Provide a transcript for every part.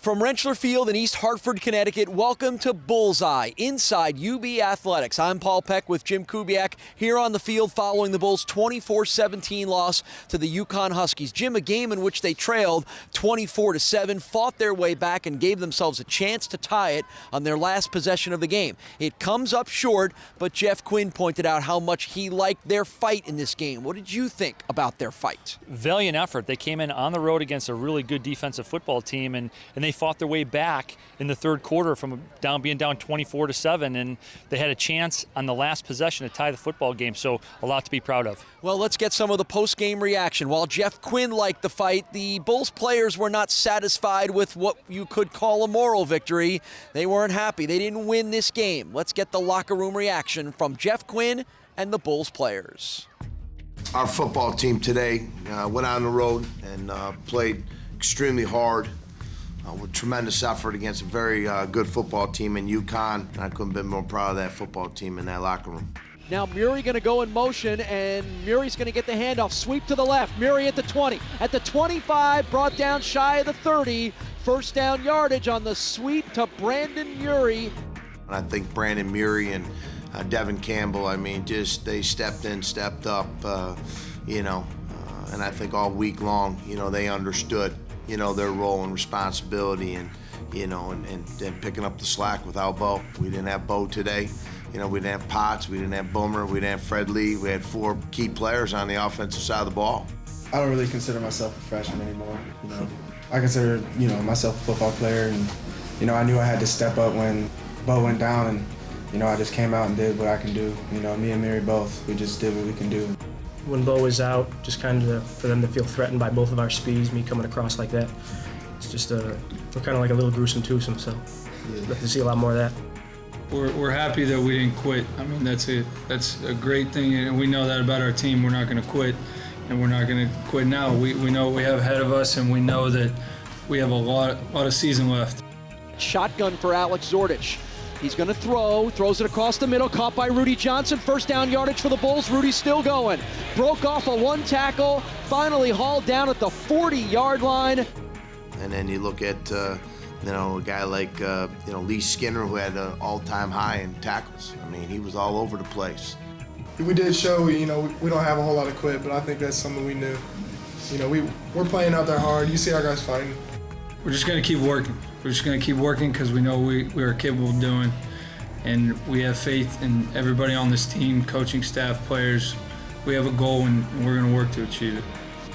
From Rentschler Field in East Hartford, Connecticut, welcome to Bullseye inside UB Athletics. I'm Paul Peck with Jim Kubiak here on the field following the Bulls' 24-17 loss to the UConn Huskies. Jim, a game in which they trailed 24-7, fought their way back and gave themselves a chance to tie it on their last possession of the game. It comes up short, but Jeff Quinn pointed out how much he liked their fight in this game. What did you think about their fight? Valiant effort. They came in on the road against a really good defensive football team, and they fought their way back in the third quarter from being down 24-7, and they had a chance on the last possession to tie the football game, so a lot to be proud of. Well, let's get some of the post-game reaction. While Jeff Quinn liked the fight, the Bulls players were not satisfied with what you could call a moral victory. They weren't happy. They didn't win this game. Let's get the locker room reaction from Jeff Quinn and the Bulls players. Our football team today went on the road and played extremely hard with tremendous effort against a very good football team in UConn. And I couldn't have been more proud of that football team in that locker room. Now Murray going to go in motion, and Murray's going to get the handoff. Sweep to the left. Murray at the 20. At the 25, brought down shy of the 30. First down yardage on the sweep to Brandon Murray. And I think Brandon Murray and Devin Campbell, I mean, just they stepped in, stepped up, and I think all week long, they understood, their role and responsibility and picking up the slack without Bo. We didn't have Bo today. We didn't have Potts, we didn't have Boomer, we didn't have Fred Lee. We had four key players on the offensive side of the ball. I don't really consider myself a freshman anymore. I consider, myself a football player, and, I knew I had to step up when Bo went down, and, I just came out and did what I can do. Me and Mary both, we just did what we can do. When Bo was out, just kind of for them to feel threatened by both of our speeds, me coming across like that, it's just, we're kind of like a little gruesome twosome, so looking to see a lot more of that. We're happy that we didn't quit. I mean, that's a great thing, and we know that about our team. We're not going to quit, and we're not going to quit now. We know what we have ahead of us, and we know that we have a lot of season left. Shotgun for Alex Zordich. He's going to throws it across the middle, caught by Rudy Johnson. First down yardage for the Bulls. Rudy's still going. Broke off a one tackle, finally hauled down at the 40-yard line. And then you look at, a guy like, Lee Skinner, who had an all-time high in tackles. I mean, he was all over the place. We did show, we don't have a whole lot of quit, but I think that's something we knew. We're playing out there hard. You see our guys fighting. We're just going to keep working. We're just going to keep working because we know we are capable of doing, and we have faith in everybody on this team, coaching staff, players. We have a goal, and we're going to work to achieve it.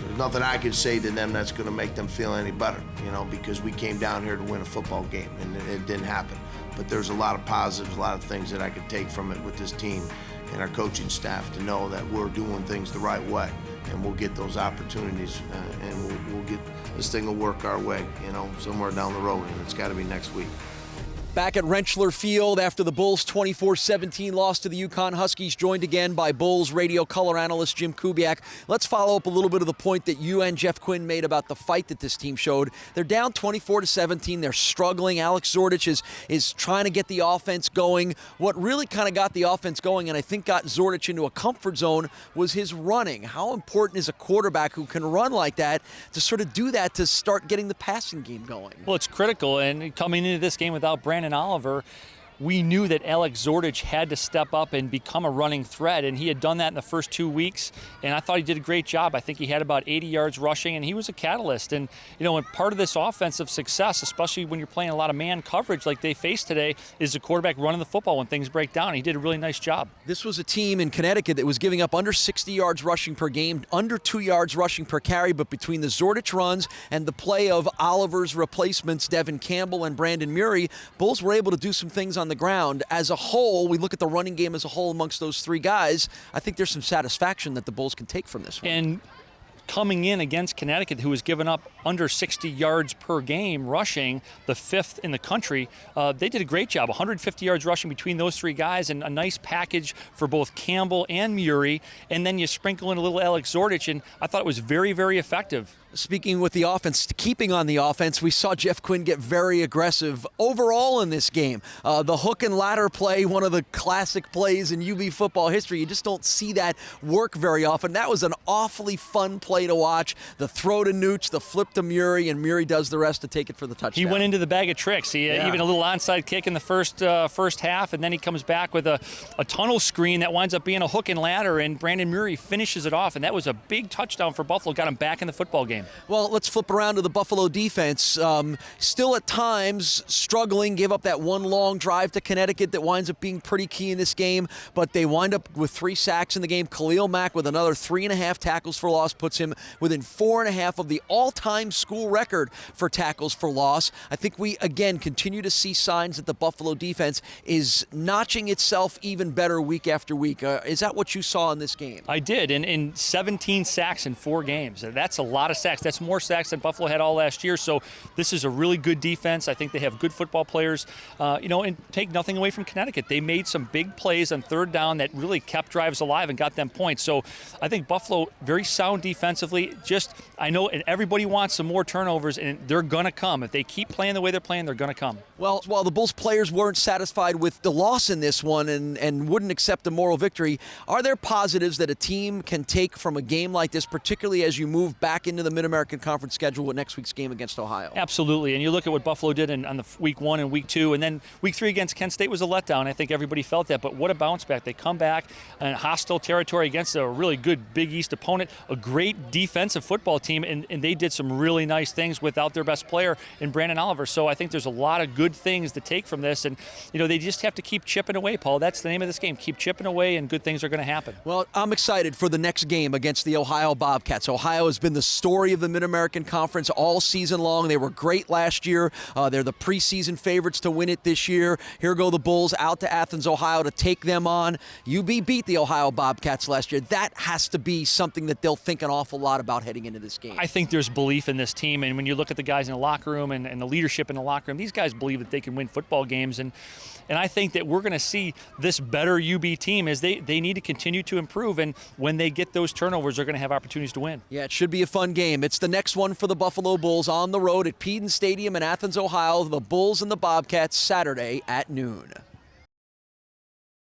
There's nothing I could say to them that's going to make them feel any better, because we came down here to win a football game, and it didn't happen. But there's a lot of positives, a lot of things that I could take from it with this team and our coaching staff to know that we're doing things the right way, and we'll get those opportunities, and we'll get this thing will work our way, somewhere down the road, and it's got to be next week. Back at Rentschler Field after the Bulls' 24-17 loss to the UConn Huskies, joined again by Bulls radio color analyst Jim Kubiak. Let's follow up a little bit of the point that you and Jeff Quinn made about the fight that this team showed. They're down 24-17. They're struggling. Alex Zordich is trying to get the offense going. What really kind of got the offense going, and I think got Zordich into a comfort zone, was his running. How important is a quarterback who can run like that to sort of do that to start getting the passing game going? Well, it's critical, and coming into this game without Brandon Oliver, we knew that Alex Zordich had to step up and become a running threat, and he had done that in the first 2 weeks, and I thought he did a great job. I think he had about 80 yards rushing, and he was a catalyst. And, and part of this offensive success, especially when you're playing a lot of man coverage like they faced today, is the quarterback running the football when things break down. He did a really nice job. This was a team in Connecticut that was giving up under 60 yards rushing per game, under 2 yards rushing per carry, but between the Zordich runs and the play of Oliver's replacements, Devin Campbell and Brandon Murray, Bulls were able to do some things on the ground. As a whole, we look at the running game as a whole amongst those three guys. I think there's some satisfaction that the Bulls can take from this one. And coming in against Connecticut, who has given up under 60 yards per game rushing, the 5th in the country, they did a great job. 150 yards rushing between those three guys, and a nice package for both Campbell and Murray. And then you sprinkle in a little Alex Zordich, and I thought it was very, very effective. Speaking with the offense, keeping on the offense, we saw Jeff Quinn get very aggressive overall in this game. The hook and ladder play, one of the classic plays in UB football history. You just don't see that work very often. That was an awfully fun play to watch. The throw to Nooch, the flip to Murray, and Murray does the rest to take it for the touchdown. He went into the bag of tricks. He even a little onside kick in the first half, and then he comes back with a tunnel screen that winds up being a hook and ladder, and Brandon Murray finishes it off, and that was a big touchdown for Buffalo. Got him back in the football game. Well, let's flip around to the Buffalo defense. Still at times struggling, gave up that one long drive to Connecticut that winds up being pretty key in this game, but they wind up with 3 sacks in the game. Khalil Mack with another 3.5 tackles for loss puts him within 4.5 of the all-time school record for tackles for loss. I think we, again, continue to see signs that the Buffalo defense is notching itself even better week after week. Is that what you saw in this game? I did, and in 17 sacks in 4 games. That's a lot of sacks. That's more sacks than Buffalo had all last year, so this is a really good defense. I think they have good football players, and take nothing away from Connecticut. They made some big plays on third down that really kept drives alive and got them points. So I think Buffalo, very sound defensively. I know everybody wants some more turnovers, and they're going to come. If they keep playing the way they're playing, they're going to come. Well, while the Bulls players weren't satisfied with the loss in this one and wouldn't accept a moral victory, are there positives that a team can take from a game like this, particularly as you move back into the Mid-American Conference schedule with next week's game against Ohio? Absolutely, and you look at what Buffalo did on the week 1 and week 2, and then week 3 against Kent State was a letdown. I think everybody felt that, but what a bounce back. They come back in hostile territory against a really good Big East opponent, a great defensive football team, and they did some really nice things without their best player in Brandon Oliver. So I think there's a lot of good things to take from this, and they just have to keep chipping away, Paul. That's the name of this game. Keep chipping away, and good things are going to happen. Well, I'm excited for the next game against the Ohio Bobcats. Ohio has been the story of the Mid-American Conference all season long. They were great last year. They're the preseason favorites to win it this year. Here go the Bulls out to Athens, Ohio to take them on. UB beat the Ohio Bobcats last year. That has to be something that they'll think an awful lot about heading into this game. I think there's belief in this team, and when you look at the guys in the locker room and the leadership in the locker room, these guys believe that they can win football games, and I think that we're going to see this better UB team as they need to continue to improve, and when they get those turnovers, they're going to have opportunities to win. Yeah, it should be a fun game. It's the next one for the Buffalo Bulls on the road at Peden Stadium in Athens, Ohio. The Bulls and the Bobcats Saturday at noon.